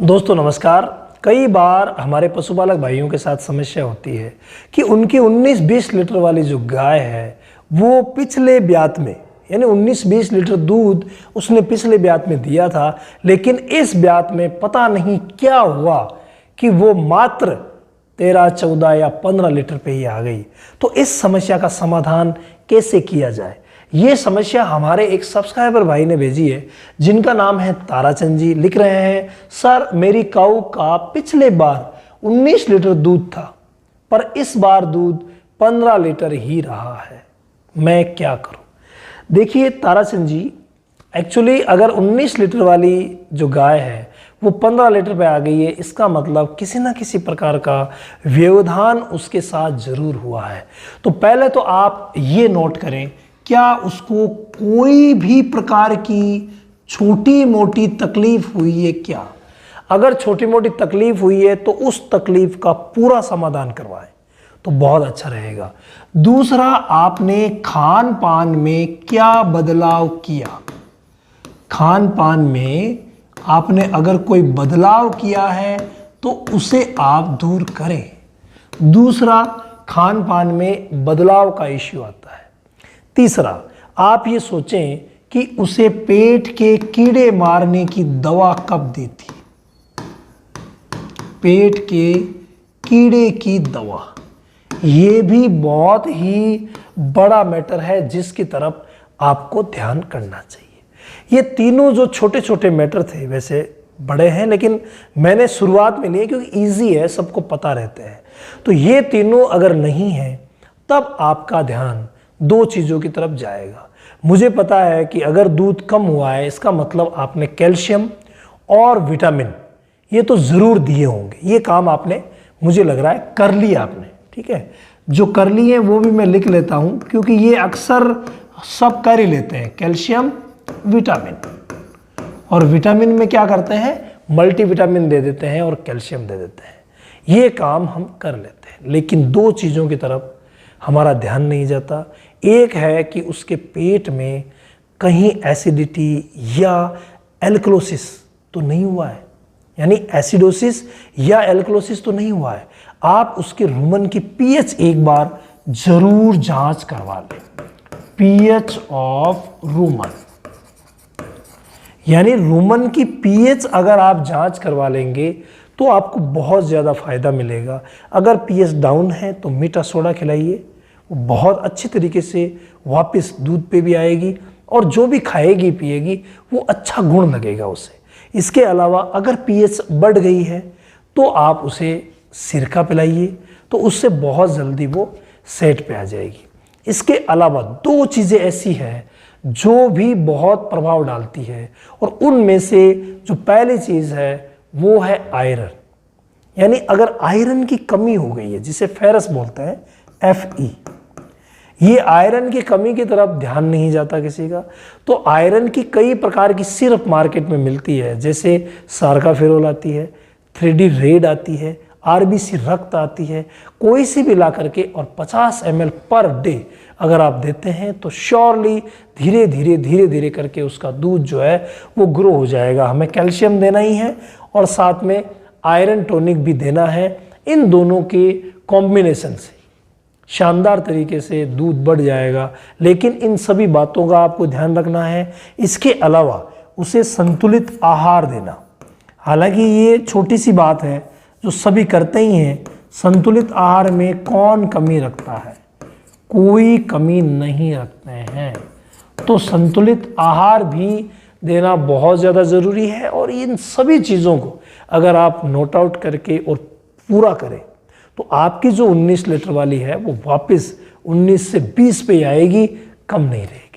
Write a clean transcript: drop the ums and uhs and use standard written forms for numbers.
दोस्तों नमस्कार। कई बार हमारे पशुपालक भाइयों के साथ समस्या होती है कि उनकी 19-20 लीटर वाली जो गाय है वो पिछले ब्यात में यानी 19-20 लीटर दूध उसने पिछले ब्यात में दिया था, लेकिन इस ब्यात में पता नहीं क्या हुआ कि वो मात्र 13, 14 या 15 लीटर पे ही आ गई। तो इस समस्या का समाधान कैसे किया जाए, ये समस्या हमारे एक सब्सक्राइबर भाई ने भेजी है, जिनका नाम है ताराचंद जी। लिख रहे हैं, सर मेरी काऊ का पिछले बार 19 लीटर दूध था पर इस बार दूध 15 लीटर ही रहा है, मैं क्या करूं। देखिए ताराचंद जी, एक्चुअली अगर 19 लीटर वाली जो गाय है वो 15 लीटर पे आ गई है, इसका मतलब किसी ना किसी प्रकार का व्यवधान उसके साथ जरूर हुआ है। तो पहले तो आप ये नोट करें, क्या उसको कोई भी प्रकार की छोटी मोटी तकलीफ हुई है क्या? अगर छोटी मोटी तकलीफ हुई है तो उस तकलीफ का पूरा समाधान करवाएं तो बहुत अच्छा रहेगा। दूसरा, आपने खान पान में क्या बदलाव किया? खान पान में आपने अगर कोई बदलाव किया है तो उसे आप दूर करें। दूसरा, खान पान में बदलाव का इश्यू आता है। तीसरा, आप ये सोचें कि उसे पेट के कीड़े मारने की दवा कब दी थी। पेट के कीड़े की दवा, ये भी बहुत ही बड़ा मैटर है जिसकी तरफ आपको ध्यान करना चाहिए। ये तीनों जो छोटे छोटे मैटर थे, वैसे बड़े हैं लेकिन मैंने शुरुआत में लिए क्योंकि इजी है, सबको पता रहते हैं। तो ये तीनों अगर नहीं है तब आपका ध्यान दो चीज़ों की तरफ जाएगा। मुझे पता है कि अगर दूध कम हुआ है इसका मतलब आपने कैल्शियम और विटामिन ये तो ज़रूर दिए होंगे। ये काम आपने, मुझे लग रहा है, कर लिया आपने। ठीक है, जो कर लिए वो भी मैं लिख लेता हूँ क्योंकि ये अक्सर सब कर ही लेते हैं, कैल्शियम विटामिन। और विटामिन में क्या करते हैं, मल्टीविटामिन दे देते हैं और कैल्शियम दे देते हैं। ये काम हम कर लेते हैं, लेकिन दो चीज़ों की तरफ हमारा ध्यान नहीं जाता। एक है कि उसके पेट में कहीं एसिडिटी या एल्कलोसिस तो नहीं हुआ है, यानी एसिडोसिस या एल्कलोसिस तो नहीं हुआ है। आप उसके रूमन की पीएच एक बार जरूर जांच करवा लें। पीएच ऑफ रूमन, यानी रूमन की पीएच अगर आप जांच करवा लेंगे तो आपको बहुत ज़्यादा फायदा मिलेगा। अगर पीएच डाउन है तो मीठा सोडा खिलाइए, वो बहुत अच्छी तरीके से वापस दूध पे भी आएगी और जो भी खाएगी पिएगी वो अच्छा गुण लगेगा उसे। इसके अलावा अगर पीएच बढ़ गई है तो आप उसे सिरका पिलाइए, तो उससे बहुत जल्दी वो सेट पे आ जाएगी। इसके अलावा दो चीज़ें ऐसी हैं जो भी बहुत प्रभाव डालती है, और उनमें से जो पहली चीज़ है वो है आयरन। यानी अगर आयरन की कमी हो गई है, जिसे फेरस बोलते हैं, Fe, ये आयरन की कमी की तरफ ध्यान नहीं जाता किसी का। तो आयरन की कई प्रकार की सिरप मार्केट में मिलती है, जैसे सार्काफेरोल आती है, 3D रेड आती है, RBC रक्त आती है। कोई सी भी ला करके और 50 ml पर डे अगर आप देते हैं तो श्योरली धीरे धीरे करके उसका दूध जो है वो ग्रो हो जाएगा। हमें कैल्शियम देना ही है और साथ में आयरन टॉनिक भी देना है। इन दोनों के कॉम्बिनेशन से शानदार तरीके से दूध बढ़ जाएगा, लेकिन इन सभी बातों का आपको ध्यान रखना है। इसके अलावा उसे संतुलित आहार देना। हालांकि ये छोटी सी बात है जो सभी करते ही हैं। संतुलित आहार में कौन कमी रखता है? कोई कमी नहीं रखते हैं। तो संतुलित आहार भी देना बहुत ज़्यादा ज़रूरी है, और इन सभी चीज़ों को अगर आप नोट आउट करके और पूरा करें तो आपकी जो 19 लीटर वाली है वो वापस 19 से 20 पे आएगी, कम नहीं रहेगी।